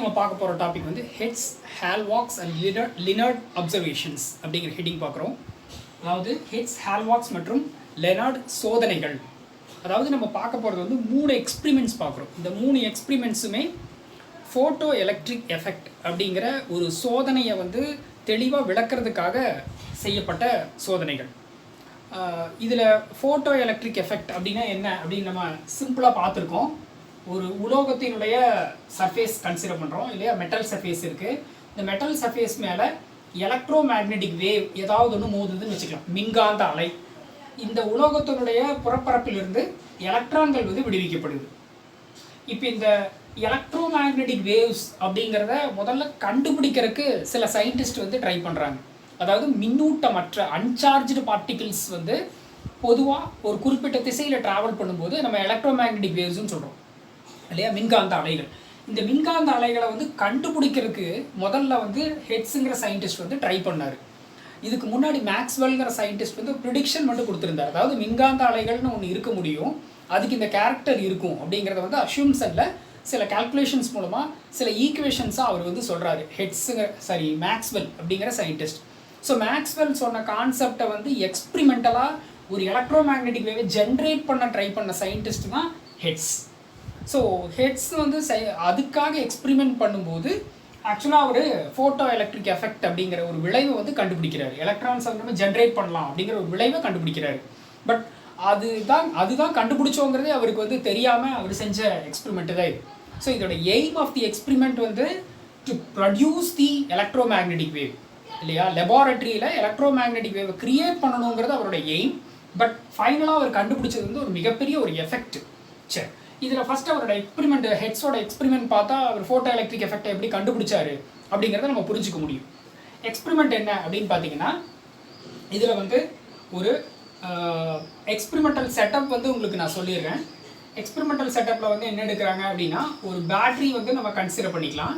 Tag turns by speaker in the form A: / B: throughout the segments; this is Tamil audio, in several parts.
A: நம்ம பார்க்க போகிற டாபிக் வந்து ஹெட்ஸ், ஹால்வாக்ஸ் அண்ட் லினர்ட் அப்சர்வேஷன்ஸ் அப்படிங்கிற ஹெட்டிங் பார்க்குறோம். அதாவது ஹெட்ஸ், ஹால்வாக்ஸ் மற்றும் லெனார்ட் சோதனைகள். அதாவது நம்ம பார்க்க போகிறது வந்து 3 எக்ஸ்பிரிமெண்ட்ஸ் பார்க்குறோம். இந்த 3 எக்ஸ்பிரிமெண்ட்ஸுமே ஃபோட்டோ எலக்ட்ரிக் எஃபெக்ட் அப்படிங்கிற ஒரு சோதனையை வந்து தெளிவாக விளக்கிறதுக்காக செய்யப்பட்ட சோதனைகள். இதில் ஃபோட்டோ எலக்ட்ரிக் எஃபெக்ட் அப்படின்னா என்ன அப்படின்னு நம்ம சிம்பிளாக பார்த்துருக்கோம். ஒரு உலோகத்தினுடைய சர்ஃபேஸ் கன்சிடர் பண்ணுறோம் இல்லையா, மெட்டல் சர்ஃபேஸ் இருக்குது. இந்த மெட்டல் சர்ஃபேஸ் மேலே எலக்ட்ரோ மேக்னெட்டிக் வேவ் ஏதாவது ஒன்று மோதுதுன்னு வச்சுக்கலாம், மின்காந்த அலை. இந்த உலோகத்தினுடைய புறப்பரப்பிலிருந்து எலக்ட்ரான்கள் வந்து விடுவிக்கப்படுது. இப்போ இந்த எலக்ட்ரோ மேக்னெட்டிக் வேவ்ஸ் அப்படிங்கிறத முதல்ல கண்டுபிடிக்கிறதுக்கு சில சயின்டிஸ்ட் வந்து ட்ரை பண்ணுறாங்க. அதாவது மின்னூட்டமற்ற அன்சார்ஜ்டு பார்ட்டிகிள்ஸ் வந்து பொதுவாக ஒரு குறிப்பிட்ட திசையில் ட்ராவல் பண்ணும்போது நம்ம எலக்ட்ரோ மேக்னெட்டிக் வேவ்ஸ்ன்னு சொல்கிறோம் இல்லையா, மின்காந்த அலைகள். இந்த மின்காந்த அலைகளை வந்து கண்டுபிடிக்கிறதுக்கு முதல்ல வந்து ஹெட்ஸுங்கிற சயின்டிஸ்ட் வந்து ட்ரை பண்ணார். இதுக்கு முன்னாடி மேக்ஸ்வெல்ங்கிற சயின்டிஸ்ட் வந்து ப்ரிடிக்ஷன் மட்டும் கொடுத்துருந்தார். அதாவது மின்காந்த அலைகள்னு ஒன்று இருக்க முடியும், அதுக்கு இந்த கேரக்டர் இருக்கும் அப்படிங்கிறத வந்து அஷ்யூம்ஷனில் சில கால்குலேஷன்ஸ் மூலமாக சில ஈக்குவேஷன்ஸாக அவர் வந்து சொல்கிறாரு மேக்ஸ்வெல் அப்படிங்கிற சயின்டிஸ்ட். ஸோ மேக்ஸ்வெல் சொன்ன கான்செப்டை வந்து எக்ஸ்பிரிமெண்டலாக ஒரு எலக்ட்ரோ மேக்னெட்டிக் வேவை ஜென்ரேட் பண்ண ட்ரை பண்ண சயின்டிஸ்ட் தான் ஹெட்ஸ். ஸோ ஹெட்ஸ் வந்து அதுக்காக எக்ஸ்பிரிமெண்ட் பண்ணும்போது ஆக்சுவலாக அவர் ஃபோட்டோ எலக்ட்ரிக் எஃபெக்ட் அப்படிங்கிற ஒரு விளைவை வந்து கண்டுபிடிக்கிறாரு. எலக்ட்ரான்ஸ் வந்து நம்ம ஜென்ரேட் பண்ணலாம் அப்படிங்கிற ஒரு விளைவை கண்டுபிடிக்கிறாரு. பட் அதுதான் கண்டுபிடிச்சோங்கிறதே அவருக்கு வந்து தெரியாமல் அவர் செஞ்ச எக்ஸ்பிரிமெண்ட்டு தான் இது. ஸோ இதோட எய்ம் ஆஃப் தி எக்ஸ்பிரிமெண்ட் வந்து to produce the electro magnetic wave இல்லையா, லெபார்டரியில் எலக்ட்ரோ மேக்னெட்டிக் வேவை கிரியேட் பண்ணணுங்கிறது அவரோட எய்ம். பட் ஃபைனலாக அவர் கண்டுபிடிச்சது வந்து ஒரு மிகப்பெரிய ஒரு எஃபெக்ட். சரி, இதில் ஃபஸ்ட் அவரோட எக்ஸ்பிரிமெண்ட், ஹெட்ஸோட எக்ஸ்பிரிமெண்ட் பார்த்தா அவர் ஃபோட்டோ எலக்ட்ரிக் எஃபெக்டை எப்படி கண்டுபிடிச்சாரு அப்படிங்கிறத நம்ம புரிஞ்சிக்க முடியும். எக்ஸ்பிரிமெண்ட் என்ன அப்படின்னு பார்த்தீங்கன்னா, இதில் வந்து ஒரு எக்ஸ்பிரிமெண்டல் செட்டப் வந்து உங்களுக்கு நான் சொல்லிடுறேன். எக்ஸ்பிரிமெண்டல் செட்டப்பில் வந்து என்ன எடுக்கிறாங்க அப்படின்னா, ஒரு பேட்ரி வந்து நம்ம கன்சிடர் பண்ணிக்கலாம்.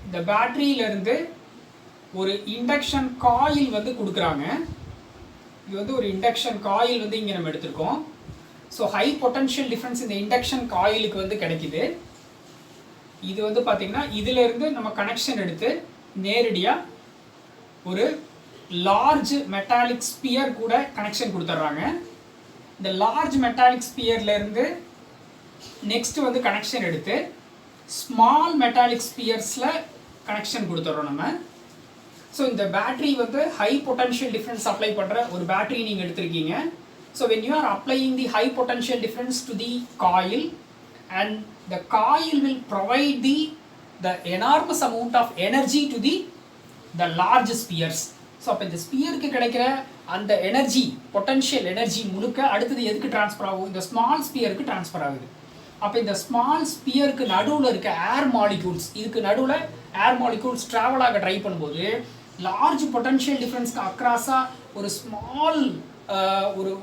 A: இந்த பேட்ரியிலேருந்து ஒரு இண்டக்ஷன் காயில் வந்து கொடுக்குறாங்க. இது வந்து ஒரு இண்டக்ஷன் காயில் வந்து இங்கே நம்ம எடுத்திருக்கோம். ஸோ ஹை பொட்டன்ஷியல் டிஃப்ரென்ஸ் இந்த இண்டக்ஷன் காயிலுக்கு வந்து கிடைக்குது. இது வந்து பார்த்திங்கன்னா இதிலேருந்து நம்ம கனெக்ஷன் எடுத்து நேரடியாக ஒரு லார்ஜ் மெட்டாலிக் ஸ்பியர் கூட கனெக்ஷன் கொடுத்துட்றாங்க. இந்த லார்ஜ் மெட்டாலிக் ஸ்பியர்லேருந்து நெக்ஸ்ட்டு வந்து கனெக்ஷன் எடுத்து ஸ்மால் மெட்டாலிக் ஸ்பியர்ஸில் கனெக்ஷன் கொடுத்துட்றோம் நம்ம. ஸோ இந்த பேட்ரி வந்து ஹை பொட்டன்ஷியல் டிஃப்ரென்ஸ் அப்ளை பண்ணுற ஒரு பேட்ரி நீங்கள் எடுத்திருக்கீங்க. So when you are applying the high potential difference to the coil, and the coil will provide the enormous amount of energy to the large spheres. So அப்போ இந்த ஸ்பியருக்கு கிடைக்கிற அந்த எனர்ஜி, பொட்டன்ஷியல் எனர்ஜி முழுக்க அடுத்தது எதுக்கு ட்ரான்ஸ்ஃபர் ஆகும், இந்த ஸ்மால் ஸ்பியருக்கு ட்ரான்ஸ்ஃபர் ஆகுது. அப்போ இந்த ஸ்மால் ஸ்பியருக்கு நடுவில் இருக்க ஏர் மாலிகூல்ஸ், இதுக்கு நடுவில் ஏர் மாலிகூல்ஸ் ட்ராவல் ஆக ட்ரை பண்ணும்போது லார்ஜ் பொட்டன்ஷியல் டிஃப்ரென்ஸ்க்கு அக்ராஸாக ஒரு ஸ்மால்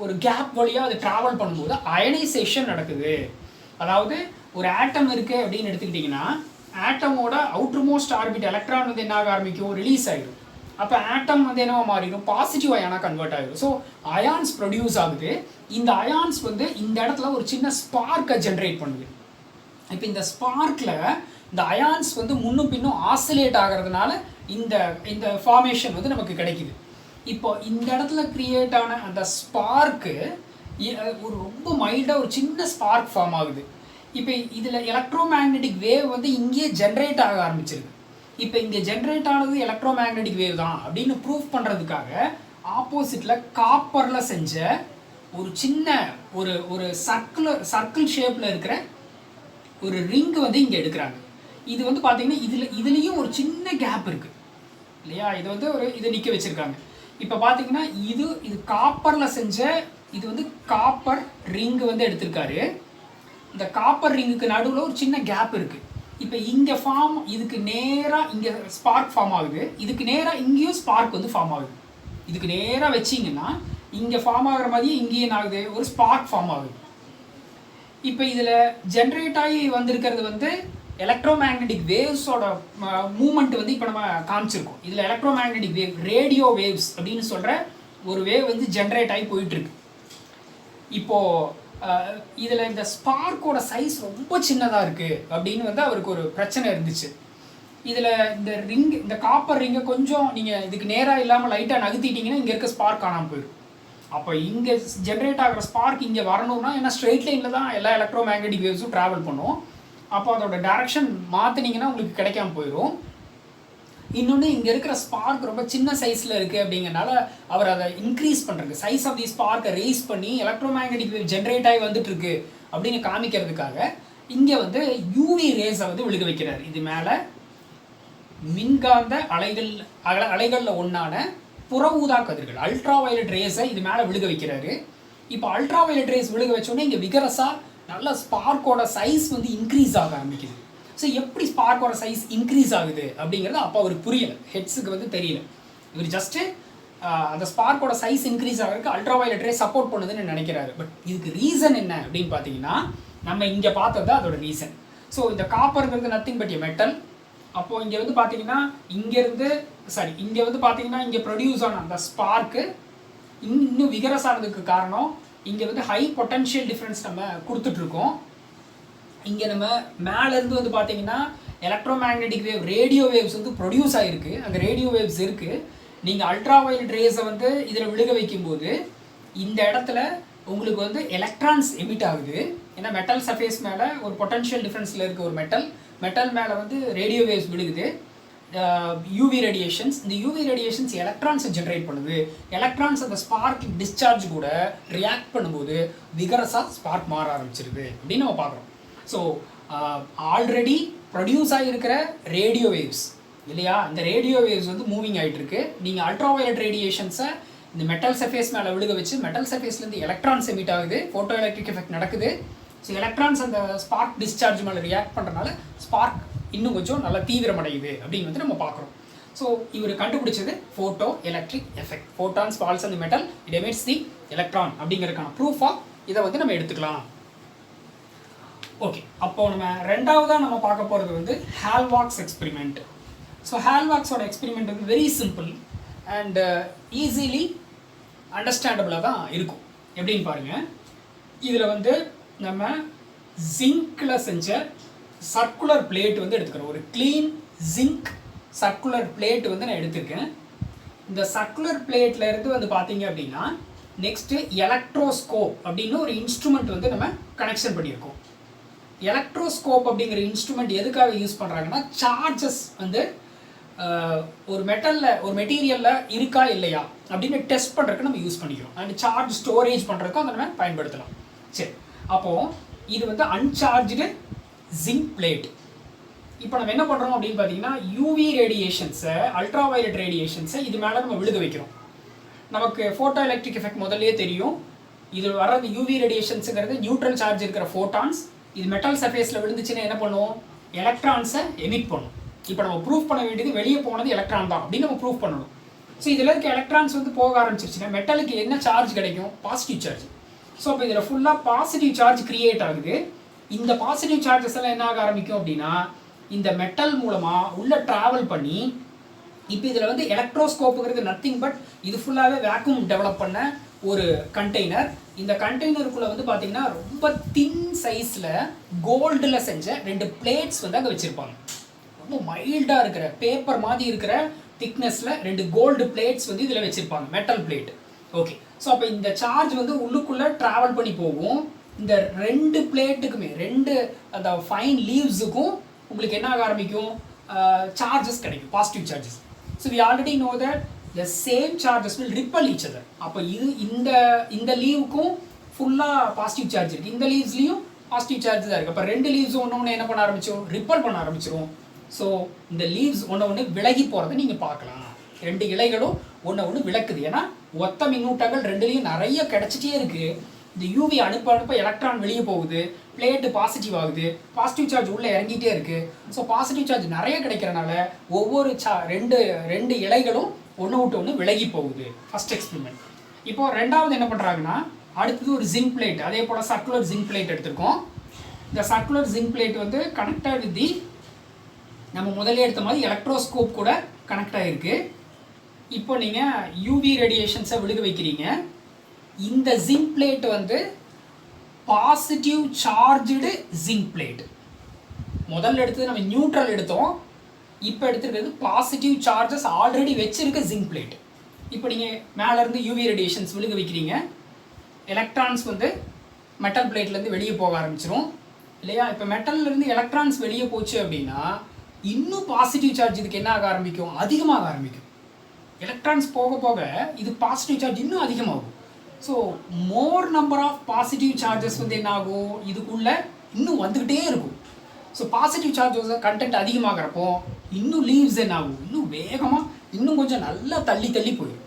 A: ஒரு கேப் வழியாக அது ட்ராவல் பண்ணும்போது அயனைசேஷன் நடக்குது. அதாவது ஒரு ஆட்டம் இருக்குது அப்படின்னு எடுத்துக்கிட்டிங்கன்னா, ஆட்டமோட அவுட்டர் மோஸ்ட் ஆர்பிட் எலக்ட்ரான் வந்து என்ன ஆக ஆரம்பிக்கும், ரிலீஸ் ஆகிடும். அப்போ ஆட்டம் வந்து என்னவா மாறிடும், பாசிட்டிவ் அயானாக கன்வெர்ட் ஆகிடும். ஸோ அயான்ஸ் ப்ரொடியூஸ் ஆகுது. இந்த அயான்ஸ் வந்து இந்த இடத்துல ஒரு சின்ன ஸ்பார்க்கை ஜென்ரேட் பண்ணுது. இப்போ இந்த ஸ்பார்க்கில் இந்த அயான்ஸ் வந்து முன்னும் பின்னும் ஆசிலேட் ஆகிறதுனால இந்த ஃபார்மேஷன் வந்து நமக்கு கிடைக்குது. இப்போ இந்த இடத்துல கிரியேட் ஆன அந்த ஸ்பார்க்கு ஒரு ரொம்ப மைல்டாக ஒரு சின்ன ஸ்பார்க் ஃபார்ம் ஆகுது. இப்போ இதில் எலக்ட்ரோ மேக்னெட்டிக் வேவ் வந்து இங்கேயே ஜென்ரேட் ஆக ஆரம்பிச்சிருக்கு. இப்போ இங்கே ஜென்ரேட் ஆனது எலக்ட்ரோ மேக்னெட்டிக் வேவ் தான் அப்படின்னு ப்ரூஃப் பண்ணுறதுக்காக ஆப்போசிட்டில் காப்பரில் செஞ்ச ஒரு சின்ன ஒரு சர்க்கிள் ஷேப்பில் இருக்கிற ஒரு ரிங்கு வந்து இங்கே எடுக்கிறாங்க. இது வந்து பார்த்தீங்கன்னா இதுலேயும் ஒரு சின்ன கேப் இருக்குது இல்லையா, இது வந்து இதை நிற்க வச்சுருக்காங்க. இப்போ பார்த்தீங்கன்னா இது காப்பரில் செஞ்ச இது வந்து காப்பர் ரிங்கு வந்து எடுத்திருக்காரு. இந்த காப்பர் ரிங்குக்கு நடுவில் ஒரு சின்ன கேப் இருக்குது. இப்போ இங்கே இதுக்கு நேராக இங்கே ஸ்பார்க் ஃபார்ம் ஆகுது, இதுக்கு நேராக இங்கேயும் ஸ்பார்க் வந்து ஃபார்ம் ஆகுது. இதுக்கு நேராக வச்சிங்கன்னா இங்கே ஃபார்ம் ஆகிற மாதிரியே இங்கேயும் என்ன ஆகுது, ஒரு ஸ்பார்க் ஃபார்ம் ஆகுது. இப்போ இதில் ஜென்ரேட் ஆகி வந்திருக்கிறது வந்து எலக்ட்ரோ மேக்னெட்டிக் வேவ்ஸோட மூமெண்ட் வந்து இப்போ நம்ம காமிச்சிருக்கோம். இதில் electro magnetic wave, radio waves அப்படின்னு சொல்கிற ஒரு வேவ் வந்து ஜென்ரேட் ஆகி போயிட்டுருக்கு. இப்போது இதில் இந்த ஸ்பார்க்கோட சைஸ் ரொம்ப சின்னதாக இருக்குது அப்படின்னு வந்து அவருக்கு ஒரு பிரச்சனை இருந்துச்சு. இதில் இந்த ரிங், இந்த காப்பர் ரிங்கை கொஞ்சம் நீங்கள் இதுக்கு நேராக இல்லாமல் லைட்டாக நகர்த்திட்டிங்கன்னா இங்கே இருக்க ஸ்பார்க் காணாமல் போயிடும். அப்போ இங்கே ஜென்ரேட் ஆகிற ஸ்பார்க் இங்கே வரணும்னா, ஏன்னா ஸ்ட்ரெயிட் லைனில் தான் எல்லா எலக்ட்ரோ மேக்னெட்டிக் வேவ்ஸும் ட்ராவல் பண்ணும். அப்போ அதோட டைரக்ஷன் மாற்றினீங்கன்னா உங்களுக்கு கிடைக்காம போயிடும். இன்னொன்று, இங்கே இருக்கிற ஸ்பார்க் ரொம்ப சின்ன சைஸில் இருக்குது அப்படிங்கிறனால அவர் அதை இன்க்ரீஸ் பண்ணுறது, சைஸ் ஆஃப் தி ஸ்பார்க்கை ரேஸ் பண்ணி எலக்ட்ரோ மேக்னெட்டிக் வேவ் ஜென்ரேட் ஆகி வந்துட்டுருக்கு அப்படின்னு காமிக்கிறதுக்காக இங்கே வந்து யூவி ரேஸை வந்து விழுக வைக்கிறார். இது மேலே மின்காந்த அலைகளில் ஒன்றான புற ஊதா கதிர்கள், அல்ட்ரா வயலட் ரேஸை இது மேலே விழுக வைக்கிறாரு. இப்போ அல்ட்ரா வயலட் ரேஸ் விழுக வச்சோடனே இங்கே விகரஸாக நல்ல ஸ்பார்க்கோட சைஸ் வந்து இன்க்ரீஸ் ஆக ஆரம்பிக்குது. ஸோ எப்படி ஸ்பார்க்கோட சைஸ் இன்க்ரீஸ் ஆகுது அப்படிங்கிறது அப்போ அவருக்கு புரியலை, ஹெட்ஸுக்கு வந்து தெரியல. இவர் ஜஸ்ட்டு அந்த ஸ்பார்க்கோட சைஸ் இன்க்ரீஸ் ஆகிறதுக்கு அல்ட்ரா வயலட் ரேஸ் சப்போர்ட் பண்ணுதுன்னு நினைக்கிறாரு. பட் இதுக்கு ரீசன் என்ன அப்படின்னு பார்த்தீங்கன்னா, நம்ம இங்கே பார்த்தது தான் அதோட ரீசன். ஸோ இந்த காப்பருங்கிறது நத்திங் பட் எ மெட்டல். அப்போது இங்கே வந்து பார்த்தீங்கன்னா இங்கே வந்து பார்த்தீங்கன்னா இங்கே ப்ரொடியூஸ் ஆன அந்த ஸ்பார்க்கு இன்னும் விகரஸ் ஆனதுக்கு காரணம் இங்கே வந்து ஹை பொட்டன்ஷியல் டிஃப்ரென்ஸ் நம்ம கொடுத்துட்ருக்கோம். இங்கே நம்ம மேலேருந்து வந்து பார்த்தீங்கன்னா electro magnetic wave, radio waves வந்து ப்ரொடியூஸ் ஆகிருக்கு, அங்கே ரேடியோ வேவ்ஸ் இருக்குது. நீங்கள் அல்ட்ரா வயலட் ரேஸை வந்து இதில் விழுக வைக்கும்போது இந்த இடத்துல உங்களுக்கு வந்து எலக்ட்ரான்ஸ் எமிட் ஆகுது. ஏன்னா மெட்டல் சர்ஃபேஸ் மேலே ஒரு பொட்டன்ஷியல் டிஃப்ரென்ஸில் இருக்க ஒரு மெட்டல் மேலே வந்து ரேடியோ வேவ்ஸ் விழுகுது, யூவி ரேடியேஷன்ஸ். இந்த யூவி ரேடியேஷன்ஸ் எலக்ட்ரான்ஸை ஜென்ரேட் பண்ணுது. எலக்ட்ரான்ஸ் அந்த ஸ்பார்க் டிஸ்சார்ஜ் கூட ரியாக்ட் பண்ணும்போது விகரஸாக ஸ்பார்க் மாற ஆரம்பிச்சிருது அப்படின்னு நம்ம பார்க்குறோம். ஸோ ஆல்ரெடி ப்ரொடியூஸ் ஆகியிருக்கிற ரேடியோ வேவ்ஸ் இல்லையா, இந்த ரேடியோ வேவ்ஸ் வந்து மூவிங் ஆகிட்டு இருக்கு. நீங்கள் அல்ட்ரா வயலட் ரேடியேஷன்ஸை இந்த மெட்டல் சர்ஃபேஸ் மேலே விழுக வச்சு மெட்டல் சர்ஃபேஸ்லேருந்து எலக்ட்ரான்ஸ் எமிட் ஆகுது, ஃபோட்டோ எலக்ட்ரிக் எஃபெக்ட் நடக்குது. ஸோ எலக்ட்ரான்ஸ் அந்த ஸ்பார்க் டிஸ்சார்ஜ் மேலே ரியாக்ட் பண்ணுறதுனால ஸ்பார்க் இன்னும் கொஞ்சம் நல்லா தீவிரமடையுது அப்படின்னு வந்து நம்ம பார்க்குறோம். ஸோ இவர் கண்டுபிடிச்சது photo electric effect. Photons falls அந்த metal, it emits the electron அப்படிங்கிறதுக்கான ப்ரூஃபாக இதை வந்து நம்ம எடுத்துக்கலாம். ஓகே, அப்போது நம்ம ரெண்டாவதாக நம்ம பார்க்க போகிறது வந்து ஹால்வாக்ஸ் எக்ஸ்பெரிமெண்ட். ஸோ ஹால்வாக்ஸோட எக்ஸ்பெரிமெண்ட் வந்து வெரி சிம்பிள் அண்ட் ஈஸிலி அண்டர்ஸ்டாண்டபிளாக தான் இருக்கும். எப்படின்னு பாருங்கள், இதில் வந்து நம்ம ஜிங்க்கில் செஞ்ச சர்க்குலர் பிளேட் வந்து எடுத்துக்கிறோம். ஒரு க்ளீன் ஜிங்க் சர்க்குலர் பிளேட் வந்து நான் எடுத்திருக்கேன். இந்த சர்க்குலர் பிளேட்டில் இருந்து வந்து பார்த்தீங்க அப்படின்னா நெக்ஸ்ட்டு எலக்ட்ரோஸ்கோப் அப்படின்னு ஒரு இன்ஸ்ட்ருமெண்ட் வந்து நம்ம கனெக்ஷன் பண்ணியிருக்கோம். எலக்ட்ரோஸ்கோப் அப்படிங்கிற இன்ஸ்ட்ருமெண்ட் எதுக்காக யூஸ் பண்ணுறாங்கன்னா, சார்ஜஸ் வந்து ஒரு மெட்டீரியலில் இருக்கா இல்லையா அப்படின்னு டெஸ்ட் பண்ணுறதுக்கு நம்ம யூஸ் பண்ணிக்கிறோம். அண்ட் சார்ஜ் ஸ்டோரேஜ் பண்ணுறதுக்கும் அதை நம்ம பயன்படுத்தலாம். சரி, அப்போது இது வந்து அன்சார்ஜ்டு ஜிங்க் பிளேட். இப்போ நம்ம என்ன பண்ணுறோம் அப்படின்னு பார்த்தீங்கன்னா, யூவி ரேடியேஷன்ஸை, அல்ட்ரா வயலட் ரேடியேஷன்ஸை இது மேலே நம்ம விழுக வைக்கிறோம். நமக்கு ஃபோட்டோ எலக்ட்ரிக் எஃபெக்ட் முதல்லே தெரியும். இது வர்றது யூவி ரேடியேஷன்ஸுங்கிறது நியூட்ரல் சார்ஜ் இருக்கிற ஃபோட்டான்ஸ். இது மெட்டல் சர்ஃபேஸில் விழுந்துச்சுன்னா என்ன பண்ணுவோம், எலக்ட்ரான்ஸை எமிட் பண்ணும். இப்போ நம்ம ப்ரூஃப் பண்ண வேண்டியது வெளியே போனது எலக்ட்ரான் தான் அப்படின்னு நம்ம ப்ரூஃப் பண்ணணும். ஸோ இதில் இருக்க எலக்ட்ரான்ஸ் வந்து போக ஆரம்பிச்சிருச்சுன்னா மெட்டலுக்கு என்ன சார்ஜ் கிடைக்கும், பாசிட்டிவ் சார்ஜ். ஸோ இப்போ இதில் ஃபுல்லாக பாசிட்டிவ் சார்ஜ் கிரியேட் ஆகுது. இந்த பாசிட்டிவ் சார்ஜஸ் எல்லாம் என்ன ஆக ஆரம்பிக்கும் அப்படின்னா, இந்த மெட்டல் மூலமாக உள்ளே ட்ராவல் பண்ணி, இப்போ இதில் வந்து எலக்ட்ரோஸ்கோப்புங்கிறது நத்திங் பட் இது ஃபுல்லாகவே வேக்யூம் டெவலப் பண்ண ஒரு கண்டெய்னர். இந்த கண்டெய்னருக்குள்ளே வந்து பார்த்தீங்கன்னா ரொம்ப தின் சைஸில் கோல்டில் செஞ்ச 2 பிளேட்ஸ் வந்து அங்கே வச்சுருப்பாங்க. ரொம்ப மைல்டாக இருக்கிற பேப்பர் மாதிரி இருக்கிற திக்னஸில் 2 கோல்டு பிளேட்ஸ் வந்து இதில் வச்சுருப்பாங்க, மெட்டல் பிளேட். ஓகே, ஸோ அப்போ இந்த சார்ஜ் வந்து உள்ளுக்குள்ளே ட்ராவல் பண்ணி போகும். இந்த 2 பிளேட்டுக்குமே, 2 அந்த ஃபைன் லீவ்ஸுக்கும் உங்களுக்கு என்ன ஆக ஆரம்பிக்கும், சார்ஜஸ் கிடைக்கும், positive charges. So we already know that the same charges will repel each other. அப்போ இது இந்த லீவுக்கும் ஃபுல்லாக பாசிட்டிவ் சார்ஜ் இருக்குது, இந்த லீவ்ஸ்லையும் பாசிட்டிவ் சார்ஜ் தான் இருக்குது. அப்போ 2 லீவ்ஸ் ஒன்று என்ன பண்ண ஆரம்பிச்சிடும், ரிப்பல் பண்ண ஆரம்பிச்சிடும். ஸோ இந்த லீவ்ஸ் ஒன்று விலகி போகிறத நீங்கள் பார்க்கலாம். 2 இலைகளும் ஒன்று விளக்குது. ஏன்னா ஒத்த மின்னூட்டங்கள் 2லையும் நிறைய கிடச்சிட்டே இருக்குது. இந்த யூவி அனுப்ப எலக்ட்ரான் வெளியே போகுது, பிளேட்டு பாசிட்டிவ் ஆகுது, பாசிட்டிவ் சார்ஜ் உள்ளே இறங்கிட்டே இருக்குது. ஸோ பாசிட்டிவ் சார்ஜ் நிறைய கிடைக்கிறனால ஒவ்வொரு ரெண்டு இலைகளும் ஒன்று விட்டு ஒன்று விலகி போகுது. First experiment. இப்போது ரெண்டாவது என்ன பண்ணுறாங்கன்னா, அடுத்தது ஒரு ஜிங்க் பிளேட், அதே போல் சர்க்குலர் ஜிங்க் பிளேட் எடுத்திருக்கோம். இந்த சர்க்குலர் ஜிங்க் பிளேட் வந்து கனெக்டட் வித் தி நம்ம முதல்ல எடுத்த மாதிரி எலக்ட்ரோஸ்கோப் கூட கனெக்ட் ஆகிருக்கு. இப்போ நீங்கள் யூவி ரேடியேஷன்ஸை விழுக வைக்கிறீங்க. இந்த ஜிங்க் பிளேட் வந்து பாசிட்டிவ் சார்ஜ்டு ஜிங்க் பிளேட். முதல்ல எடுத்தது நம்ம நியூட்ரல் எடுத்தோம், இப்போ எடுத்துருக்கிறது பாசிட்டிவ் சார்ஜஸ் ஆல்ரெடி வச்சிருக்க ஜிங்க் பிளேட். இப்போ நீங்கள் மேலேருந்து யூவி ரேடியேஷன்ஸ் விழுக வைக்கிறீங்க, எலக்ட்ரான்ஸ் வந்து மெட்டல் பிளேட்லேருந்து வெளியே போக ஆரம்பிச்சிடும் இல்லையா? இப்போ மெட்டல்லேருந்து எலக்ட்ரான்ஸ் வெளியே போச்சு அப்படின்னா இன்னும் பாசிட்டிவ் சார்ஜ் இதுக்கு என்ன ஆக ஆரம்பிக்கும், அதிகமாக ஆரம்பிக்கும். எலக்ட்ரான்ஸ் போக போக இது பாசிட்டிவ் சார்ஜ் இன்னும் அதிகமாகும். So more number of positive charges வந்து என்ன ஆகும், இதுக்குள்ளே இன்னும் வந்துக்கிட்டே இருக்கும். ஸோ பாசிட்டிவ் சார்ஜஸ் கண்டென்ட் அதிகமாகிறப்போ இன்னும் லீவ்ஸ் என்ன ஆகும், இன்னும் வேகமாக இன்னும் கொஞ்சம் நல்லா தள்ளி தள்ளி போயிடும்.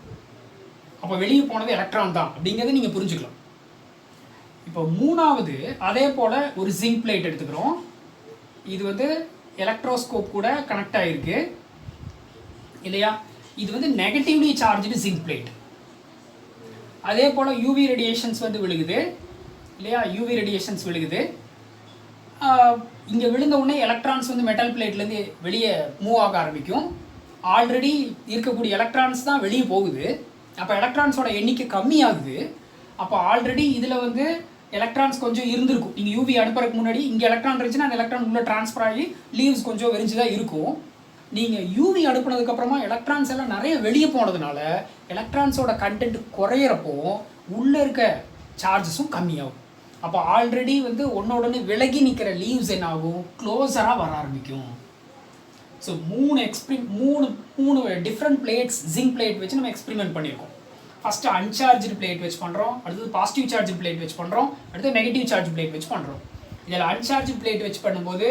A: அப்போ வெளியே போனது எலக்ட்ரான் தான் அப்படிங்கிறத நீங்கள் புரிஞ்சுக்கலாம். இப்போ மூணாவது அதே போல் ஒரு ஜிங்க் பிளேட் எடுத்துக்கிறோம். இது வந்து எலக்ட்ரோஸ்கோப் கூட கனெக்ட் ஆகிருக்கு இல்லையா? இது வந்து நெகட்டிவ்லி சார்ஜ்டு ஜிங்க் பிளேட். அதே போல் யூவி ரேடியேஷன்ஸ் வந்து விழுகுது இல்லையா? யூவி ரேடியேஷன்ஸ் விழுகுது. இங்கே விழுந்த உடனே எலக்ட்ரான்ஸ் வந்து மெட்டல் பிளேட்லேருந்து வெளியே மூவ் ஆக ஆரம்பிக்கும். ஆல்ரெடி இருக்கக்கூடிய எலக்ட்ரான்ஸ் தான் வெளியே போகுது. அப்போ எலக்ட்ரான்ஸோட எண்ணிக்கை கம்மியாகுது. அப்போ ஆல்ரெடி இதில் வந்து எலக்ட்ரான்ஸ் கொஞ்சம் இருந்திருக்கும். நீங்கள் யூவி அனுப்புறதுக்கு முன்னாடி இங்கே எலக்ட்ரான் இருந்துச்சுன்னா அந்த எலக்ட்ரான் உள்ளே ட்ரான்ஸ்ஃபர் ஆகி லீவ்ஸ் கொஞ்சம் விரிஞ்சு தான் இருக்கும். நீங்கள் யூவி அனுப்புனதுக்கப்புறமா எலக்ட்ரான்ஸ் எல்லாம் நிறைய வெளியே போனதுனால எலக்ட்ரான்ஸோட கண்டென்ட் குறையிறப்போ உள்ளே இருக்க சார்ஜஸும் கம்மியாகும். அப்போ ஆல்ரெடி வந்து ஒன்னோடனே விலகி நிற்கிற லீவ்ஸ் என்ன ஆகும், க்ளோஸராக வர ஆரம்பிக்கும். ஸோ மூணு டிஃப்ரெண்ட் பிளேட்ஸ் ஜிங்க் பிளேட் வச்சு நம்ம எக்ஸ்பெரிமெண்ட் பண்ணியிருக்கோம். ஃபஸ்ட்டு அன்சார்ஜ்டு பிளேட் வச்சு பண்ணுறோம், அடுத்தது பாசிட்டிவ் சார்ஜ் பிளேட் வச்சு பண்ணுறோம், அடுத்து நெகட்டிவ் சார்ஜ் பிளேட் வச்சு பண்ணுறோம். இதில் அன்சார்ஜ் பிளேட் வச்சு பண்ணும்போது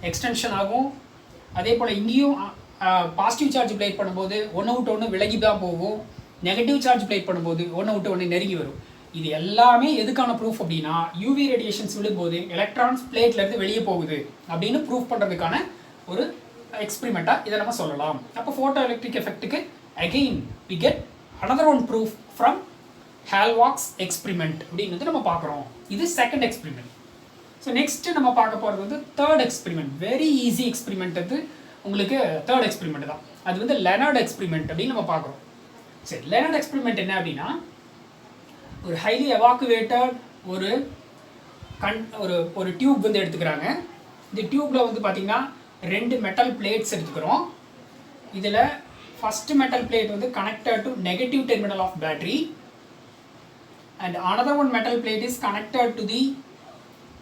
A: எக்ஸ்டென்ஷன் ஆகும். அதே போல் இங்கேயும் பாசிட்டிவ் சார்ஜ் பிளேட் பண்ணும்போது ஒன்று விட்டு ஒன்று விலகி தான் போகும். நெகட்டிவ் சார்ஜ் பிளேட் பண்ணும்போது ஒன்று விட்டு ஒன்று நெருங்கி வரும். இது எல்லாமே எதுக்கான ப்ரூஃப் அப்படின்னா யூவி ரேடியேஷன்ஸ் விழும்போது எலக்ட்ரான்ஸ் பிளேட்லேருந்து வெளியே போகுது அப்படின்னு ப்ரூஃப் பண்ணுறதுக்கான ஒரு எக்ஸ்பெரிமெண்ட்டாக இதை நம்ம சொல்லலாம். அப்போ ஃபோட்டோ எலக்ட்ரிக் எஃபெக்ட்டுக்கு again we get another one proof from Hallwach's experiment அப்படின்னு வந்து நம்ம பார்க்குறோம். இது செகண்ட் எக்ஸ்பெரிமெண்ட். ஸோ நெக்ஸ்ட்டு நம்ம பார்க்க போகிறது வந்து third experiment. Very easy experiment அது உங்களுக்கு தேர்ட் எக்ஸ்பெரிமெண்ட் தான். அது வந்து லெனார்ட் எக்ஸ்பெரிமெண்ட் அப்படின்னு நம்ம பார்க்குறோம். சரி, லெனார்ட் எக்ஸ்பெரிமெண்ட் என்ன அப்படின்னா ஒரு ஹைலி எவாக்குவேட்டட் ஒரு டியூப் வந்து எடுத்துக்கிறாங்க. இந்த டியூப்பில் வந்து பார்த்திங்கன்னா 2 மெட்டல் பிளேட்ஸ் எடுத்துக்கிறோம். இதில் ஃபஸ்ட்டு மெட்டல் பிளேட் வந்து connected to negative terminal of battery and another one metal plate is connected to the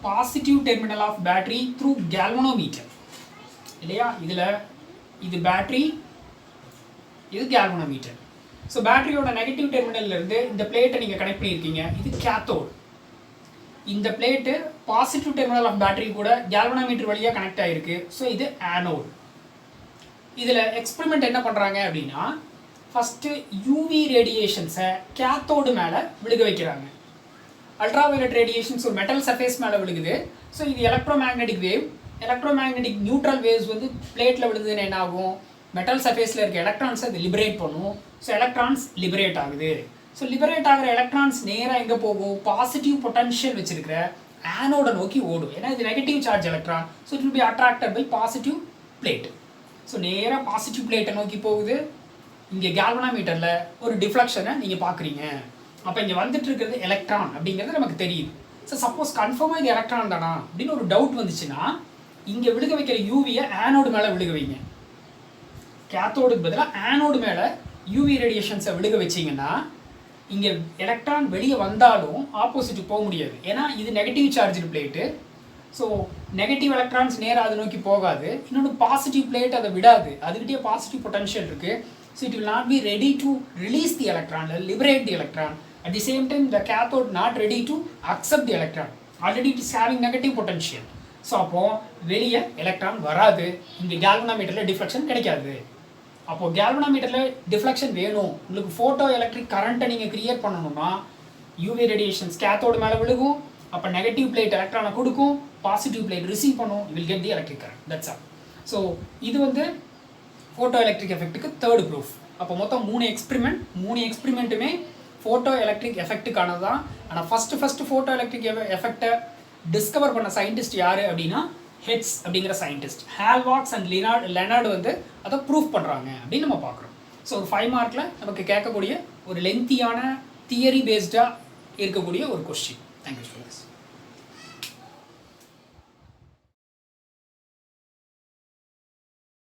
A: positive terminal of battery through galvanometer இல்லையா? இதில் இது பேட்டரி, இது galvanometer. ஸோ பேட்டரியோட நெகட்டிவ் டெர்மினல்லேருந்து இந்த பிளேட்டை நீங்கள் கனெக்ட் பண்ணியிருக்கீங்க. இது கேத்தோடு. இந்த plate positive terminal of battery கூட கேல்வனோமீட்டர் வழியாக கனெக்ட் ஆகிருக்கு. ஸோ இது ஆனோடு. இதில் எக்ஸ்பெரிமெண்ட் என்ன பண்ணுறாங்க அப்படின்னா ஃபஸ்ட்டு யூவி ரேடியேஷன்ஸை கேத்தோடு மேலே விழுக வைக்கிறாங்க. அல்ட்ராவயலட் ரேடியேஷன்ஸ் ஒரு மெட்டல் சர்ஃபேஸ் மேலே விழுகுது. ஸோ இது electromagnetic wave. Electromagnetic neutral waves வந்து பிளேட்டில் விழுதுன்னு என்ன ஆகும், மெட்டல் சர்ஃபேஸில் இருக்க எலக்ட்ரான்ஸை அது லிபரேட் பண்ணும். ஸோ எலக்ட்ரான்ஸ் லிபரேட் ஆகுது. ஸோ லிபரேட் ஆகிற எலக்ட்ரான்ஸ் நேராக எங்கே போகும், பாசிட்டிவ் பொட்டன்ஷியல் வச்சிருக்கிற ஆனோட நோக்கி ஓடும். ஏன்னா இது negative charge electron. So it will be attracted by positive plate. So நேராக பாசிட்டிவ் பிளேட்டை நோக்கி போகுது. இங்கே கேல்வனோமீட்டரில் ஒரு டிஃப்ளெக்ஷனை நீங்கள் பார்க்குறீங்க. அப்போ இங்கே வந்துட்டு இருக்கிறது எலக்ட்ரான் அப்படிங்கிறது நமக்கு தெரியுது. ஸோ சப்போஸ் கன்ஃபார்மாக இது எலக்ட்ரான் தானா அப்படின்னு ஒரு டவுட் வந்துச்சுன்னா இங்கே விழுக வைக்கிற யூவியை ஆனோடு மேலே விழுக வைங்க. கேத்தோடுக்கு பதிலாக ஆனோடு மேலே யூவி ரேடியேஷன்ஸை விழுக வச்சிங்கன்னா இங்கே எலக்ட்ரான் வெளியே வந்தாலும் ஆப்போசிட்டுக்கு போக முடியாது. ஏன்னா இது negative charge plate. So negative electrons நேராக அதை நோக்கி போகாது. இன்னொன்று பாசிட்டிவ் பிளேட் அதை விடாது. அதுக்கிட்டே பாசிட்டிவ் பொட்டன்ஷியல் இருக்குது. So it will not be ready to release the electron, liberate the electron. At the same time, the cathode not ready to accept the electron. Already it is having negative potential. So அப்போது வெளியே எலக்ட்ரான் வராது. இங்கே கேல்வனோமீட்டரில் டிஃப்ளெக்ஷன் கிடைக்காது. அப்போது கேல்வனோமீட்டரில் டிஃப்ளெக்ஷன் வேணும். உங்களுக்கு ஃபோட்டோ எலக்ட்ரிக் கரண்ட்டை நீங்கள் க்ரியேட் பண்ணணும்னா யூவி ரேடியேஷன்ஸ் கேத்தோடு மேலே விழுகும். அப்போ நெகட்டிவ் பிளேட் எலக்ட்ரானை கொடுக்கும், பாசிட்டிவ் பிளேட் ரிசீவ் பண்ணும். You will get the electric current. That's all. So இது வந்து ஃபோட்டோ எலக்ட்ரிக் எஃபெக்ட்டுக்கு தேர்ட் ப்ரூஃப். அப்போ மொத்தம் 3 எக்ஸ்பெரிமெண்ட்டுமே ஃபோட்டோ எலக்ட்ரிக் எஃபெக்ட்டுக்கானது தான். ஆனால் ஃபஸ்ட்டு ஃபோட்டோ எலக்ட்ரிக் எஃபெக்டை டிஸ்கவர் பண்ண சயின்டிஸ்ட் யார் அப்படின்னா ஹெட்ஸ் அப்படிங்கிற சயின்டிஸ்ட். ஹால்வாக்ஸ் அண்ட் லெனார்டு வந்து அதை ப்ரூஃப் பண்ணுறாங்க அப்படின்னு நம்ம பார்க்குறோம். ஸோ ஒரு 5 மார்க்கில் நமக்கு கேட்கக்கூடிய ஒரு லென்த்தியான தியரி பேஸ்டாக இருக்கக்கூடிய ஒரு கொஸ்டின். Thank you students.